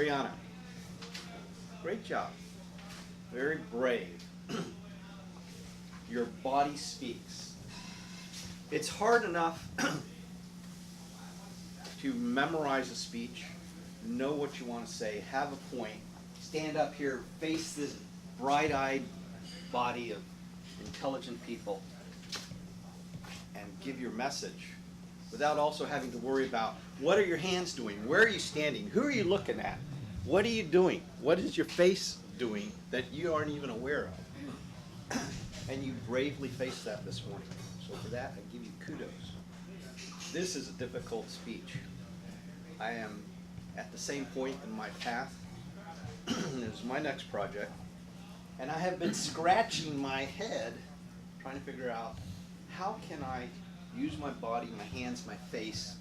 Areanna, great job. Very brave. Your body speaks. It's hard enough to memorize a speech, know what you want to say, have a point, stand up here, face this bright-eyed body of intelligent people, and give your message without also having to worry about what are your hands doing, where are you standing, who are you looking at, what are you doing, what is your face doing that you aren't even aware of. And you bravely faced that this morning. So for that, I give you kudos. This is a difficult speech. I am at the same point in my path. This is my next project. And I have been scratching my head trying to figure out how can I use my body, my hands, my face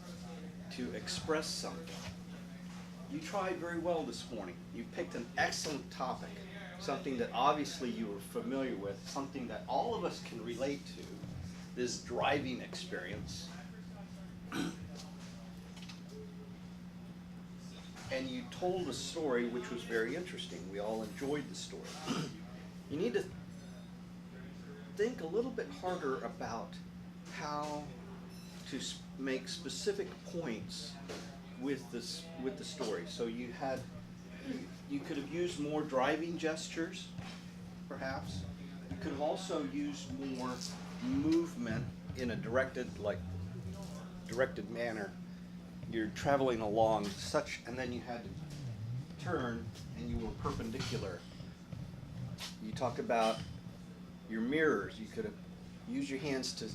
to express something. You tried very well this morning. You picked an excellent topic, something that obviously you were familiar with, something that all of us can relate to, this driving experience. And you told a story which was very interesting. We all enjoyed the story. You need to think a little bit harder about how to make specific points with the story. So you could have used more driving gestures, perhaps. You could have also used more movement in a directed manner. You're traveling along and then you had to turn and you were perpendicular. You talk about your mirrors. You could have used your hands to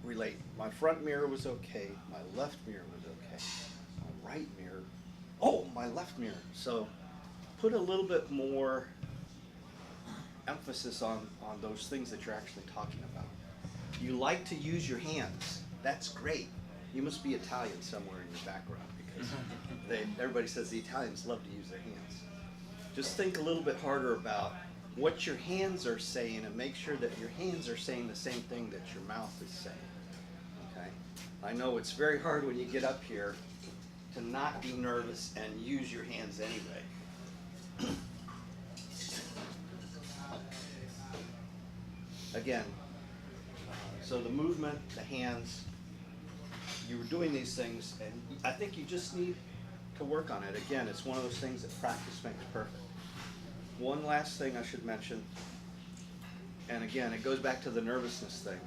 relate. My front mirror was okay. My left mirror was okay. My right mirror. Oh, my left mirror. So put a little bit more emphasis on those things that you're actually talking about. You like to use your hands. That's great. You must be Italian somewhere in your background because everybody says the Italians love to use their hands. Just think a little bit harder about what your hands are saying and make sure that your hands are saying the same thing that your mouth is saying. Okay? I know it's very hard when you get up here to not be nervous and use your hands anyway. Again, so the movement, the hands, you were doing these things, and I think you just need to work on it. Again, it's one of those things that practice makes perfect. One last thing I should mention, and again, it goes back to the nervousness thing.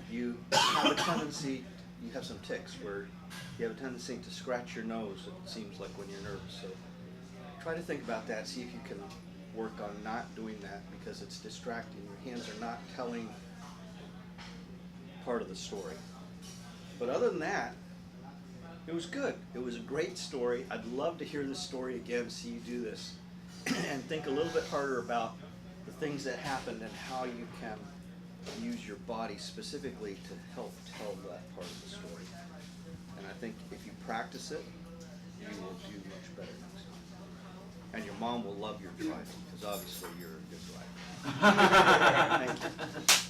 You have a tendency, you have some tics where you have a tendency to scratch your nose, it seems like, when you're nervous. So try to think about that, see if you can work on not doing that because it's distracting. Your hands are not telling part of the story. But other than that, it was good. It was a great story. I'd love to hear this story again, see you do this, and think a little bit harder about the things that happened and how you can use your body specifically to help tell that part of the story. And I think if you practice it, you will do much better next time. And your mom will love your driving because obviously you're a good driver. Thank you.